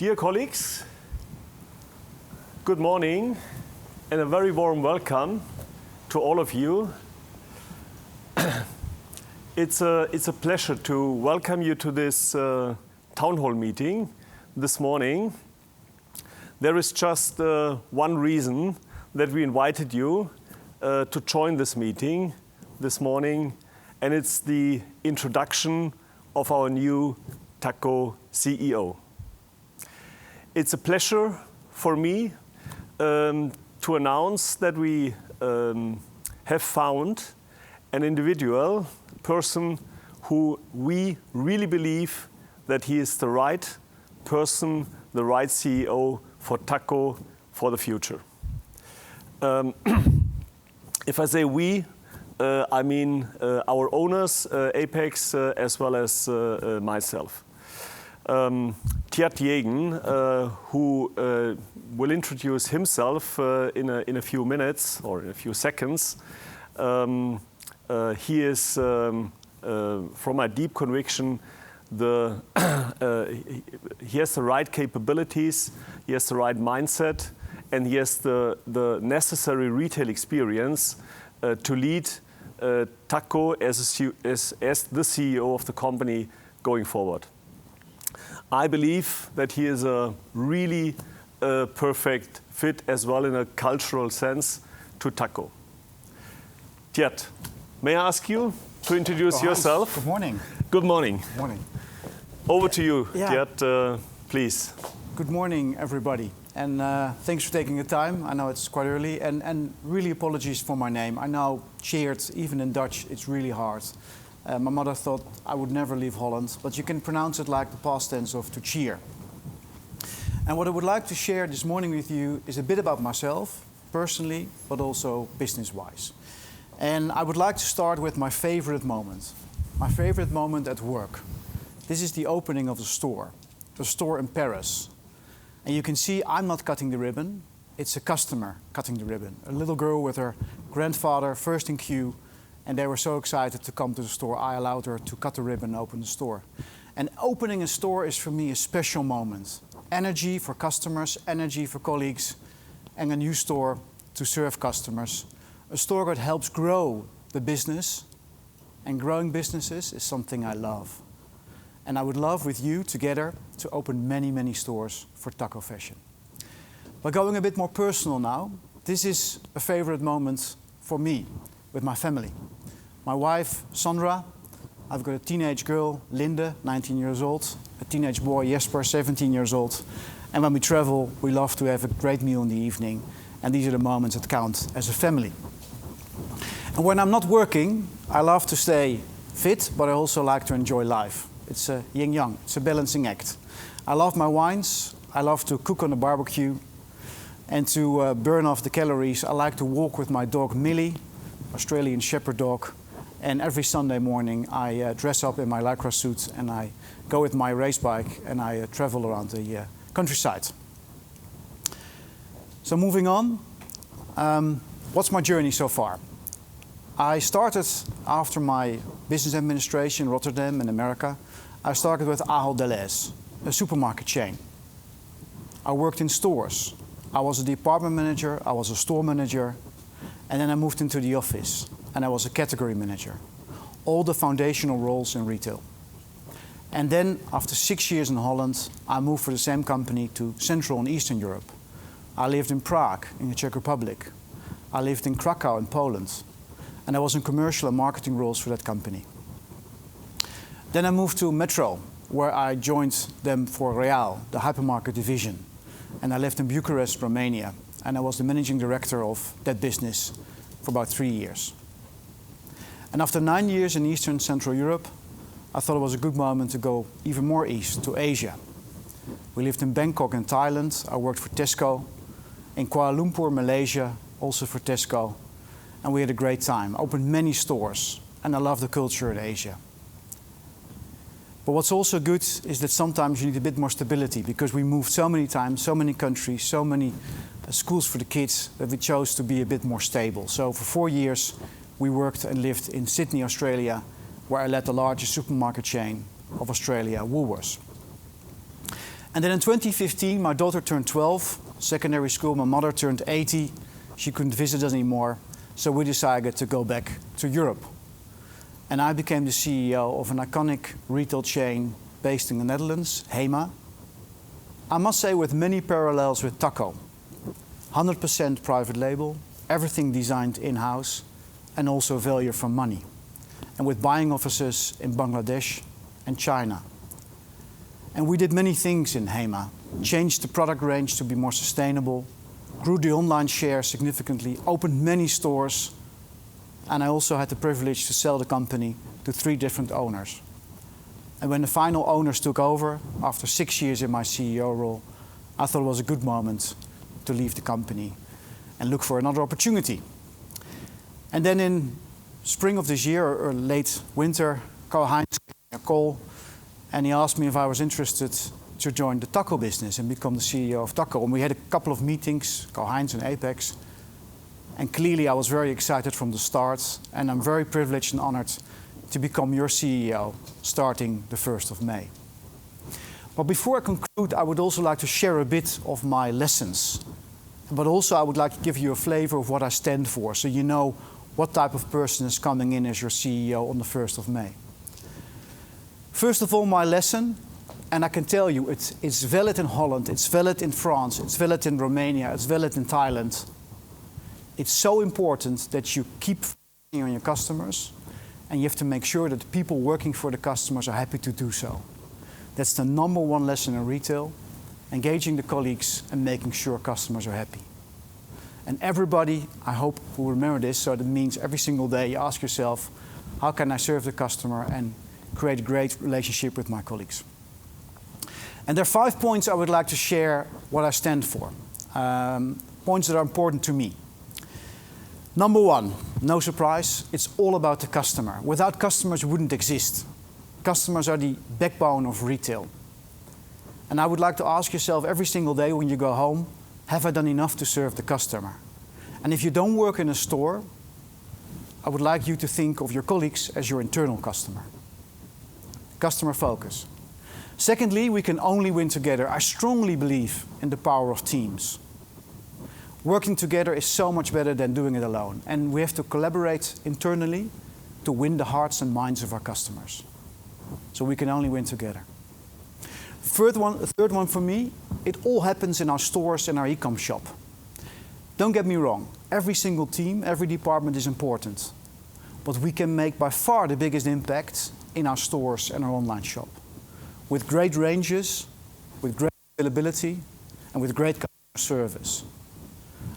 Dear colleagues, good morning and a very warm welcome to all of you. It's a pleasure to welcome you to this town hall meeting this morning. There is just one reason that we invited you to join this meeting this morning, and it's the introduction of our new Takko CEO. It's a pleasure for me to announce that we have found an individual person who we really believe that he is the right person, the right CEO for Takko for the future. If I say we, I mean our owners, Apex, as well as myself. Tjeerd Jegen, who will introduce himself in a few minutes or in a few seconds. He is, from my deep conviction, he has the right capabilities, he has the right mindset, and he has the necessary retail experience to lead Takko as the CEO of the company going forward. I believe that he is a really perfect fit as well in a cultural sense to Takko. Tjeerd, may I ask you to introduce yourself? Good morning. Good morning. Good morning. Over to you, Tjeerd, please. Good morning, everybody. And thanks for taking the time. I know it's quite early. And really apologies for my name. I know Tjeerd, even in Dutch, it's really hard. My mother thought I would never leave Holland, but you can pronounce it like the past tense of to cheer. And what I would like to share this morning with you is a bit about myself, personally, but also business-wise. And I would like to start with my favorite moment at work. This is the opening of the store in Paris. And you can see I'm not cutting the ribbon, it's a customer cutting the ribbon. A little girl with her grandfather, first in queue, and they were so excited to come to the store. I allowed her to cut the ribbon and open the store. And opening a store is for me a special moment. Energy for customers, energy for colleagues, and a new store to serve customers. A store that helps grow the business, and growing businesses is something I love. And I would love with you together to open many, many stores for Takko Fashion. But going a bit more personal now, this is a favorite moment for me with my family. My wife, Sandra, I've got a teenage girl, Linde, 19 years old, a teenage boy, Jesper, 17 years old. And when we travel, we love to have a great meal in the evening. And these are the moments that count as a family. And when I'm not working, I love to stay fit, but I also like to enjoy life. It's a yin-yang, it's a balancing act. I love my wines, I love to cook on the barbecue, and to burn off the calories, I like to walk with my dog Millie, Australian Shepherd dog, and every Sunday morning I dress up in my lycra suit and I go with my race bike and I travel around the countryside. So moving on, what's my journey so far? I started after my business administration in Rotterdam in America. I started with Ahold Delhaize, a supermarket chain. I worked in stores. I was a department manager, I was a store manager, and then I moved into the office and I was a category manager. All the foundational roles in retail. And then after 6 years in Holland, I moved for the same company to Central and Eastern Europe. I lived in Prague in the Czech Republic. I lived in Krakow in Poland. And I was in commercial and marketing roles for that company. Then I moved to Metro, where I joined them for Real, the hypermarket division. And I lived in Bucharest, Romania. And I was the managing director of that business for about 3 years. And after 9 years in Eastern and Central Europe, I thought it was a good moment to go even more east, to Asia. We lived in Bangkok in Thailand. I worked for Tesco. In Kuala Lumpur, Malaysia, also for Tesco. And we had a great time. I opened many stores, and I love the culture in Asia. But what's also good is that sometimes you need a bit more stability, because we moved so many times, so many countries, so many schools for the kids, that we chose to be a bit more stable. So for 4 years, we worked and lived in Sydney, Australia, where I led the largest supermarket chain of Australia, Woolworths. And then in 2015, my daughter turned 12, secondary school, my mother turned 80. She couldn't visit us anymore, so we decided to go back to Europe. And I became the CEO of an iconic retail chain based in the Netherlands, HEMA. I must say with many parallels with Takko. 100% private label, everything designed in-house, and also value for money. And with buying offices in Bangladesh and China. And we did many things in HEMA. Changed the product range to be more sustainable, grew the online share significantly, opened many stores, and I also had the privilege to sell the company to 3 different owners. And when the final owners took over, after 6 years in my CEO role, I thought it was a good moment to leave the company and look for another opportunity. And then in spring of this year, or late winter, Karl-Heinz gave me a call, and he asked me if I was interested to join the Takko business and become the CEO of Takko. And we had a couple of meetings, Karl-Heinz and Apex, and clearly I was very excited from the start, and I'm very privileged and honored to become your CEO starting the 1st of May. But before I conclude, I would also like to share a bit of my lessons. But also I would like to give you a flavor of what I stand for, so you know what type of person is coming in as your CEO on the 1st of May. First of all, my lesson, and I can tell you it's valid in Holland, it's valid in France, it's valid in Romania, it's valid in Thailand. It's so important that you keep focusing on your customers, and you have to make sure that the people working for the customers are happy to do so. That's the #1 lesson in retail, engaging the colleagues and making sure customers are happy. And everybody, I hope, will remember this, so that means every single day you ask yourself, how can I serve the customer and create a great relationship with my colleagues? And there are 5 points I would like to share what I stand for. Points that are important to me. #1, no surprise, it's all about the customer. Without customers, we wouldn't exist. Customers are the backbone of retail. And I would like to ask yourself every single day when you go home, have I done enough to serve the customer? And if you don't work in a store, I would like you to think of your colleagues as your internal customer. Customer focus. Secondly, we can only win together. I strongly believe in the power of teams. Working together is so much better than doing it alone. And we have to collaborate internally to win the hearts and minds of our customers. So we can only win together. The third one for me, it all happens in our stores and our e-com shop. Don't get me wrong, every single team, every department is important. But we can make by far the biggest impact in our stores and our online shop. With great ranges, with great availability, and with great customer service.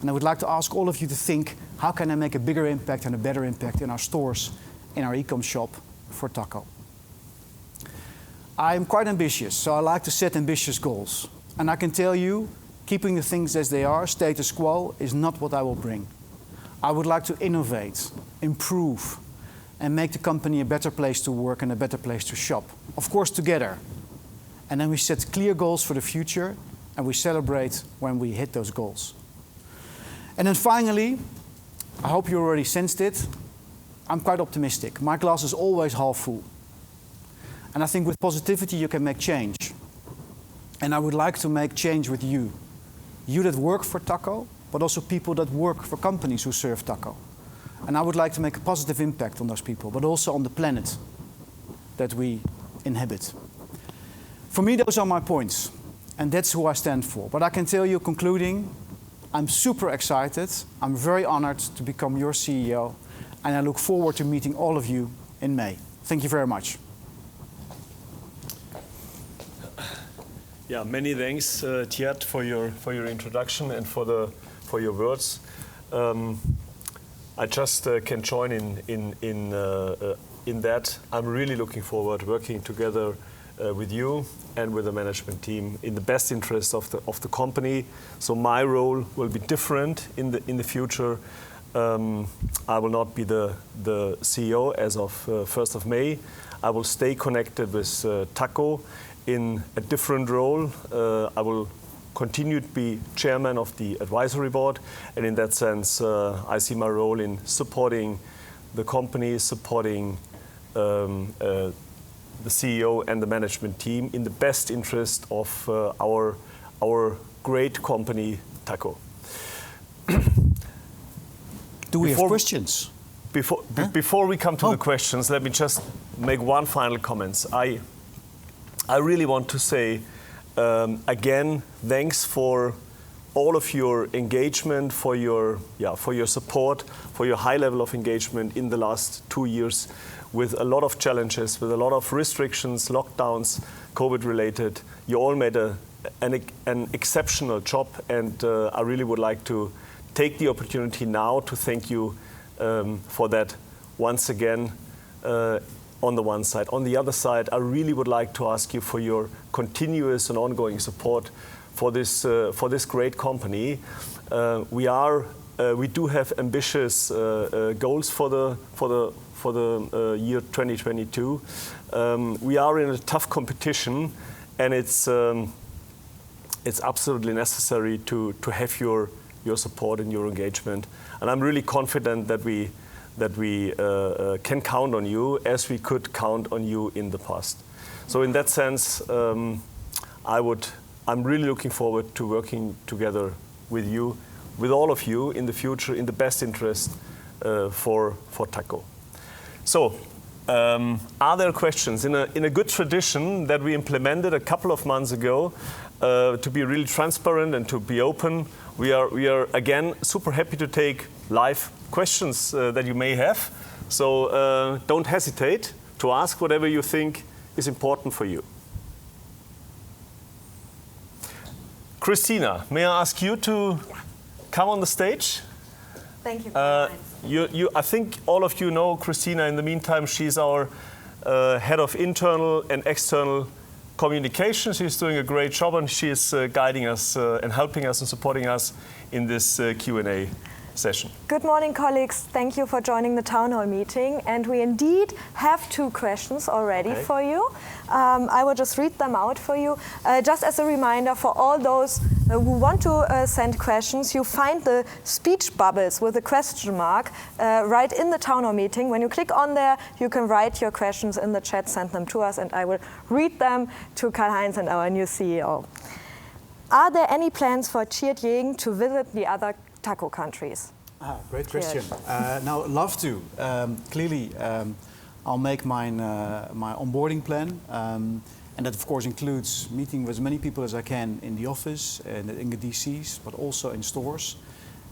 And I would like to ask all of you to think, how can I make a bigger impact and a better impact in our stores, in our e-com shop for Takko? I am quite ambitious, so I like to set ambitious goals. And I can tell you, keeping the things as they are, status quo, is not what I will bring. I would like to innovate, improve, and make the company a better place to work and a better place to shop. Of course, together. And then we set clear goals for the future, and we celebrate when we hit those goals. And then finally, I hope you already sensed it, I'm quite optimistic. My glass is always half full. And I think with positivity you can make change. And I would like to make change with you. You that work for Takko, but also people that work for companies who serve Takko. And I would like to make a positive impact on those people, but also on the planet that we inhabit. For me, those are my points. And that's who I stand for. But I can tell you, concluding, I'm super excited. I'm very honored to become your CEO. And I look forward to meeting all of you in May. Thank you very much. Yeah, many thanks, Tjeerd, for your introduction and for your words. I just can join in that. I'm really looking forward working together with you and with the management team in the best interest of the company. So my role will be different in the future. I will not be the CEO as of 1st of May. I will stay connected with Takko in a different role. I will continue to be chairman of the advisory board, and in that sense I see my role in supporting the company, supporting the CEO and the management team in the best interest of our great company, Takko. Do we have questions? Before we come to the questions, let me just make one final comment. I really want to say again, thanks for all of your engagement, for your support, for your high level of engagement in the last 2 years, with a lot of challenges, with a lot of restrictions, lockdowns, COVID-related. You all made an exceptional job, and I really would like to take the opportunity now to thank you for that once again on the one side. On the other side, I really would like to ask you for your continuous and ongoing support for this great company. We do have ambitious goals for the year 2022. We are in a tough competition, and it's absolutely necessary to have your support and your engagement. And I'm really confident that we can count on you as we could count on you in the past. So in that sense, I'm really looking forward to working together with you, with all of you in the future, in the best interest for Takko. So, are there questions? In a good tradition that we implemented a couple of months ago, to be really transparent and to be open, we are again super happy to take live questions that you may have. So don't hesitate to ask whatever you think is important for you. Christina, may I ask you to come on the stage? Thank you. I think all of you know Christina. In the meantime, she's our head of internal and external communication. She's doing a great job, and she is guiding us and helping us and supporting us in this Q&A session. Good morning, colleagues. Thank you for joining the town hall meeting. And we indeed have 2 questions already for you. I will just read them out for you. Just as a reminder for all those who want to send questions, you find the speech bubbles with a question mark right in the town hall meeting. When you click on there, you can write your questions in the chat, send them to us, and I will read them to Karl-Heinz and our new CEO. Are there any plans for Tjeerd Jegen to visit the other Takko countries? Great question. Now, love to. Clearly, I'll make my onboarding plan, and that of course includes meeting with as many people as I can in the office and in the DCs, but also in stores.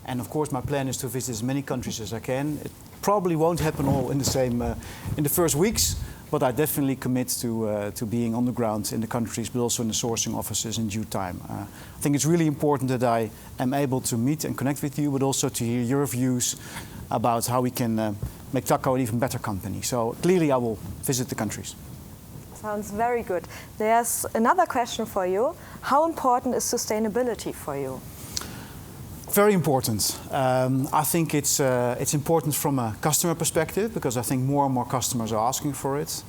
And of course, my plan is to visit as many countries as I can. It probably won't happen all in the first weeks, but I definitely commit to being on the ground in the countries, but also in the sourcing offices in due time. I think it's really important that I am able to meet and connect with you, but also to hear your views about how we can make Takko an even better company. So clearly I will visit the countries. Sounds very good. There's another question for you. How important is sustainability for you? Very important. I think it's important from a customer perspective, because I think more and more customers are asking for it.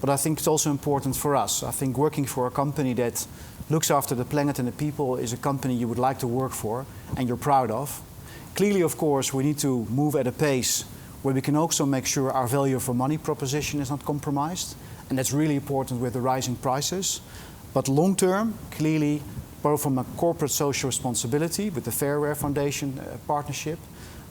But I think it's also important for us. I think working for a company that looks after the planet and the people is a company you would like to work for and you're proud of. Clearly, of course, we need to move at a pace where we can also make sure our value for money proposition is not compromised. And that's really important with the rising prices. But long term, clearly, both from a corporate social responsibility with the Fairware Foundation partnership,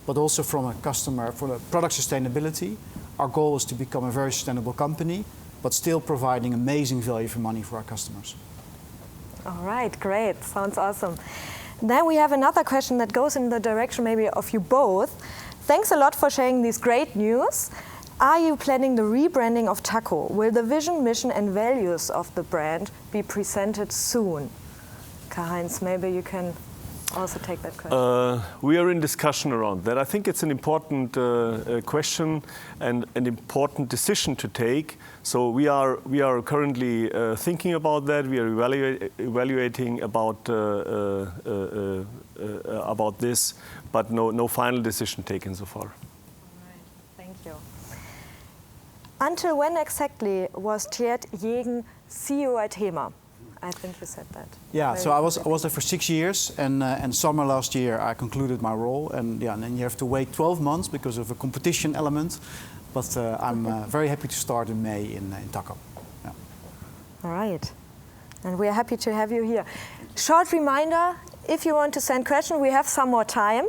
but also from a customer, for the product sustainability, our goal is to become a very sustainable company, but still providing amazing value for money for our customers. All right, great. Sounds awesome. Then we have another question that goes in the direction maybe of you both. Thanks a lot for sharing these great news. Are you planning the rebranding of Takko? Will the vision, mission and values of the brand be presented soon? Karl-Heinz, maybe you can also take that question. We are in discussion around that. I think it's an important question and an important decision to take. So we are currently thinking about that. We are evaluating about this, but no final decision taken so far. All right, thank you. Until when exactly was Tjeerd Jegen CEO at HEMA? I think you said that. Yeah, so I was there for 6 years, and summer last year I concluded my role, and then you have to wait 12 months because of a competition element. But I'm very happy to start in May in Takko. Yeah. All right. And we are happy to have you here. Short reminder, if you want to send questions, we have some more time.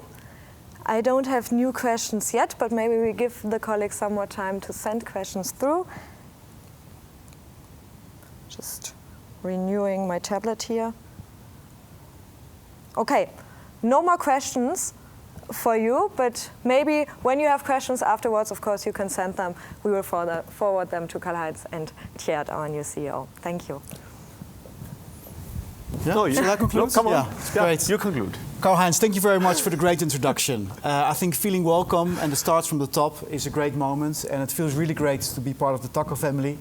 I don't have new questions yet, but maybe we give the colleagues some more time to send questions through. Just renewing my tablet here. Okay, no more questions for you, but maybe when you have questions afterwards, of course, you can send them. We will forward them to Karl-Heinz and Tjeerd, our new CEO. Thank you. Yeah? No, Shall I conclude? No, come on. Yeah, great. You conclude. Karl-Heinz, thank you very much for the great introduction. I think feeling welcome and the start from the top is a great moment, and it feels really great to be part of the Takko family.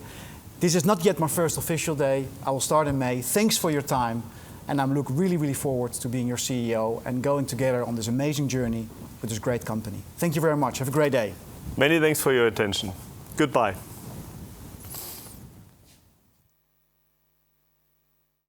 This is not yet my first official day. I will start in May. Thanks for your time, and I'm looking really forward to being your CEO and going together on this amazing journey with this great company. Thank you very much. Have a great day. Many thanks for your attention. Goodbye.